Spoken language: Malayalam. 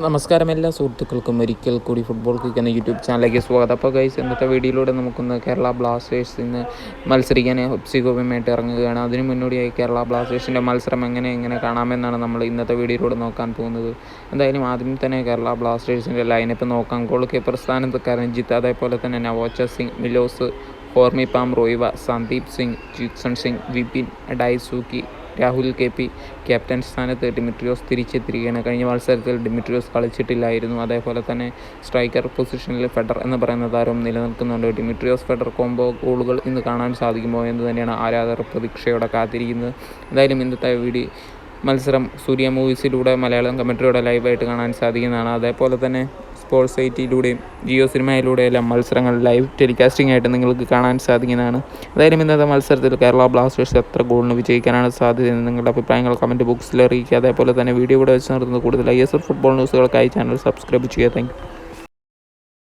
നമസ്കാരം എല്ലാ സുഹൃത്തുക്കൾക്കും ഒരിക്കൽ കൂടി ഫുട്ബോൾ കിക്ക് എന്ന യൂട്യൂബ് ചാനലിലേക്ക് സ്വാഗതം. അപ്പോൾ ഗൈസ്, ഇന്നത്തെ വീഡിയോയിലൂടെ നമുക്കൊന്ന് കേരള ബ്ലാസ്റ്റേഴ്സ് ഇന്ന് മത്സരിക്കാൻ ഹൊപ്സിഗോവുമായിട്ട് ഇറങ്ങുകയാണ്. അതിനു മുന്നോടിയായി കേരള ബ്ലാസ്റ്റേഴ്സിൻ്റെ മത്സരം എങ്ങനെ കാണാമെന്നാണ് നമ്മൾ ഇന്നത്തെ വീഡിയോയിലൂടെ നോക്കാൻ പോകുന്നത്. എന്തായാലും ആദ്യം തന്നെ കേരള ബ്ലാസ്റ്റേഴ്സിൻ്റെ ലൈനപ്പ് നോക്കാം. ഗോൾ കീപ്പർ സ്ഥാനത്ത് കരൺജിത്ത്, അതേപോലെ തന്നെ Naocha Singh, Milos, Hormipam Ruivah, Sandeep Singh, Jeakson Singh, Vibin Daisuke, Rahul KP. Captain സ്ഥാനത്ത് ഡിമിട്രിയോസ് തിരിച്ചെത്തിയിരിക്കുകയാണ്. കഴിഞ്ഞ മത്സരത്തിൽ ഡിമിട്രിയോസ് കളിച്ചിട്ടില്ലായിരുന്നു. അതേപോലെ തന്നെ സ്ട്രൈക്കർ പൊസിഷനിൽ ഫെഡർ എന്ന് പറയുന്ന താരം നിലനിൽക്കുന്നുണ്ട്. ഡിമിട്രിയോസ് ഫെഡർ കോംബോ ഗോളുകൾ ഇന്ന് കാണാൻ സാധിക്കുമോ എന്ന് തന്നെയാണ് ആരാധകർ പ്രതീക്ഷയോടെ കാത്തിരിക്കുന്നത്. എന്തായാലും ഇന്നത്തെ മത്സരം സൂര്യ മൂവീസിലൂടെ മലയാളം കമൻട്രിയോടെ ലൈവായിട്ട് കാണാൻ സാധിക്കുന്നതാണ്. അതേപോലെ തന്നെ സ്പോർട്സ് 8 ജിയോ സിനിമയിലൂടെയെല്ലാം മത്സരങ്ങൾ ലൈവ് ടെലികാസ്റ്റിംഗ് ആയിട്ട് നിങ്ങൾക്ക് കാണാൻ സാധിക്കുന്നതാണ്. എന്തായാലും ഇന്നത്തെ മത്സരത്തിൽ കേരള ബ്ലാസ്റ്റേഴ്സ് എത്ര ഗോളിന് വിജയിക്കാനാണ് സാധ്യതയെന്ന് നിങ്ങളുടെ അഭിപ്രായങ്ങൾ കമൻറ്റ് ബോക്സിൽ അറിയിക്കുക. അതേപോലെ തന്നെ വീഡിയോ ഇവിടെ വെച്ച് നിർത്തുന്നത് കൂടുതൽ ISL ഫുട്ബോൾ ന്യൂസുകൾക്കായി ചാനൽ സബ്സ്ക്രൈബ് ചെയ്യുക. Thank you.